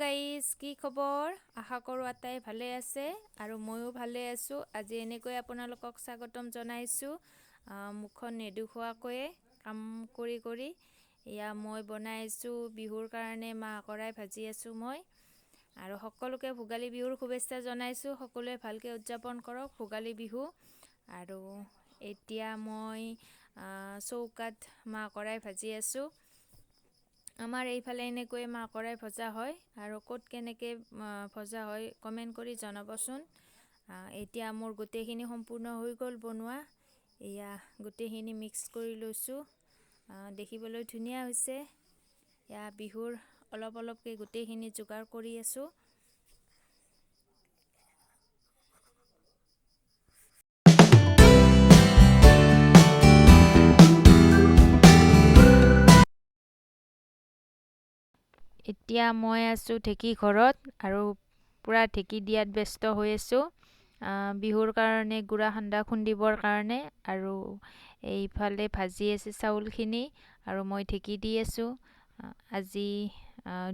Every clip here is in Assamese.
গাইজ, কি খবৰ? আশা কৰোঁ আটাই ভালে আছে আৰু ময়ো ভালে আছোঁ। আজি এনেকৈ আপোনালোকক স্বাগতম জনাইছোঁ। মুখখন নেদুখোৱাকৈয়ে কাম কৰি এয়া মই বনাইছোঁ বিহুৰ কাৰণে মাহ কৰাই ভাজি আছোঁ মই। আৰু সকলোকে ভোগালী বিহুৰ শুভেচ্ছা জনাইছোঁ। সকলোৱে ভালকৈ উদযাপন কৰক ভোগালী বিহু। আৰু এতিয়া মই চৌকাত মাহ কৰাই ভাজি আছোঁ। আমাৰ এইফালে এনেকৈ মাহ কৰাই ভজা হয় আৰু ক'ত কেনেকৈ ভজা হয় কমেণ্ট কৰি জনাবচোন। এতিয়া মোৰ গোটেইখিনি সম্পূৰ্ণ হৈ গ'ল বনোৱা। এয়া গোটেইখিনি মিক্স কৰি লৈছোঁ। দেখিবলৈ ধুনীয়া হৈছে। এয়া বিহুৰ অলপকৈ গোটেইখিনি যোগাৰ কৰি আছোঁ। এতিয়া মই আছোঁ ঢেঁকী ঘৰত আৰু পূৰা ঢেঁকী দিয়াত ব্যস্ত হৈ আছোঁ। বিহুৰ কাৰণে গুড়া খুন্দিবৰ কাৰণে। আৰু এইফালে ভাজি আছে চাউলখিনি আৰু মই ঢেঁকী দি আছোঁ। আজি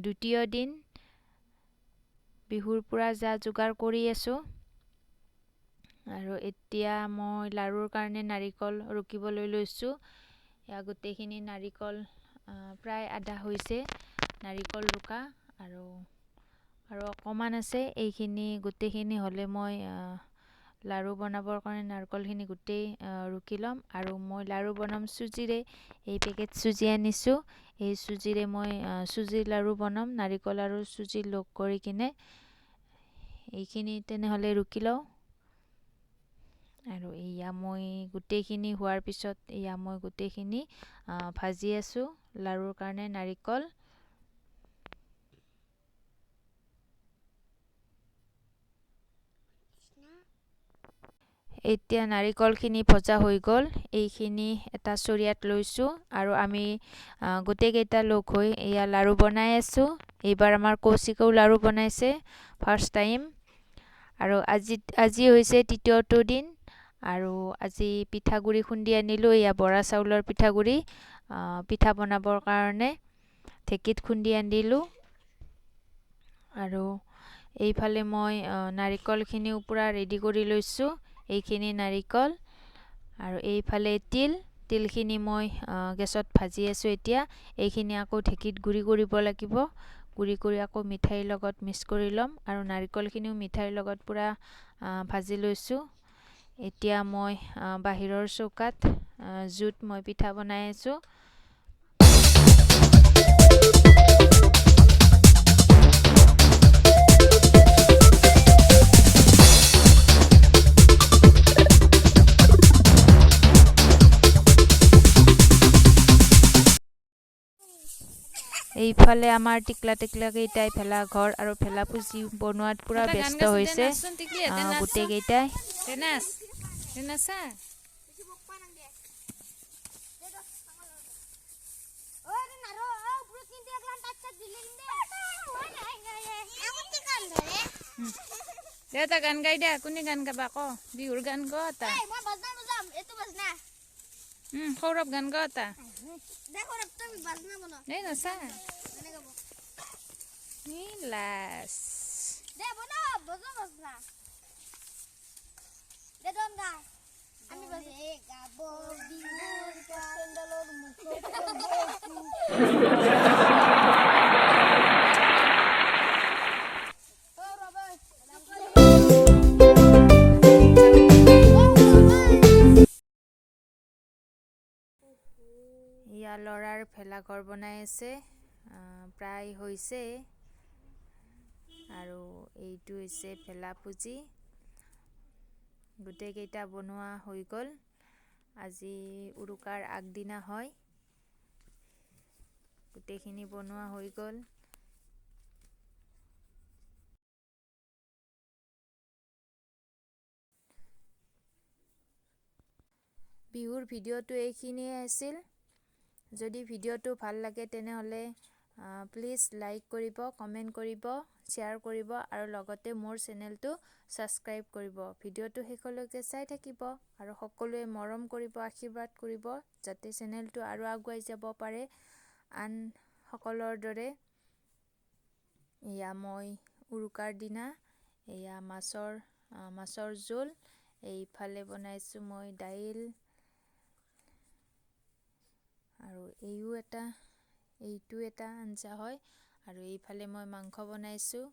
দ্বিতীয় দিন বিহুৰ পূৰা যা যোগাৰ কৰি আছোঁ। আৰু এতিয়া মই লাৰুৰ কাৰণে নাৰিকল ৰুকিবলৈ লৈছোঁ। এয়া গোটেইখিনি নাৰিকল প্ৰায় আধা হৈছে নাৰিকল ৰুকা। আৰু অকণমান আছে। এইখিনি গোটেইখিনি হ'লে মই লাৰু বনাবৰ কাৰণে নাৰিকলখিনি গোটেই ৰুকি ল'ম। আৰু মই লাৰু বনাম চুজিৰে। এই পেকেট চুজি আনিছোঁ। এই চুজিৰে মই চুজিৰ লাৰু বনাম। নাৰিকল আৰু চুজি লগ কৰি কিনে এইখিনি তেনেহ'লে ৰুকি লওঁ। আৰু এয়া মই গোটেইখিনি হোৱাৰ পিছত এয়া মই গোটেইখিনি ভাজি আছোঁ লাৰুৰ কাৰণে নাৰিকল। এতিয়া নাৰিকলখিনি ভজা হৈ গ'ল। এইখিনি এটা চৰিয়াত লৈছোঁ আৰু আমি গোটেইকেইটা লগ হৈ এয়া লাৰু বনাই আছোঁ। এইবাৰ আমাৰ কৌশিকেও লাৰু বনাইছে ফাৰ্ষ্ট টাইম। আৰু আজি হৈছে তৃতীয়টো দিন। আৰু আজি পিঠাগুড়ি খুন্দি আনিলোঁ। এয়া বৰা চাউলৰ পিঠাগুড়ি পিঠা বনাবৰ কাৰণে ঢেঁকীত খুন্দি আনিলোঁ। আৰু এইফালে মই নাৰিকলখিনিও পূৰা ৰেডি কৰি লৈছোঁ। এইখিনি নাৰিকল আৰু এইফালে তিলখিনি মই গেছত ভাজি আছোঁ। এতিয়া এইখিনি আকৌ ঢেঁকীত গুড়ি কৰিব লাগিব। গুড়ি কৰি আকৌ মিঠাইৰ লগত মিক্স কৰি ল'ম। আৰু নাৰিকলখিনিও মিঠাইৰ লগত পূৰা ভাজি লৈছোঁ। এতিয়া মই বাহিৰৰ চৌকাত জুইত মই পিঠা বনাই আছোঁ। এইফালে আমাৰ টিকলা কেইটাই ভেলা ঘৰ আৰু ভেলা পুজি বনোৱাত পূৰা ব্যস্ত হৈছে গোটেইকেইটাই। এটা গান গাই দে। কোনে গান গাবা ক? বিহুৰ গান গ এটা। সৌৰভ গান গ এটা। এই নচা লাজ ইয়া ল'ৰাৰ ভেলাঘৰ বনাই আছে। প্ৰায় হৈছে। আৰু এইটো হৈছে ভেলা পুজি। গোটেইকেইটা বনোৱা হৈ গ'ল। আজি উৰুকাৰ আগদিনা হয়। গোটেইখিনি বনোৱা হৈ গ'ল। বিহুৰ ভিডিঅ'টো এইখিনিয়ে আছিল। যদি ভিডিঅ'টো ভাল লাগে তেনেহ'লে প্লিজ লাইক কৰিব, কমেণ্ট কৰিব, শ্বেয়াৰ কৰিব আৰু লগতে মোৰ চেনেলটো ছাবস্ক্ৰাইব কৰিব। ভিডিঅ'টো শেষলৈকে চাই থাকিব আৰু সকলোৱে মৰম কৰিব, আশীৰ্বাদ কৰিব যাতে চেনেলটো আৰু আগুৱাই যাব পাৰে আন সকলৰ দৰে। এয়া মই উৰুকাৰ দিনা এয়া মাছৰ জোল। এইফালে বনাইছোঁ মই দাইল, আৰু এইটো এটা আঞ্জা হয়। আৰু এইফালে মই মাংস বনাইছোঁ।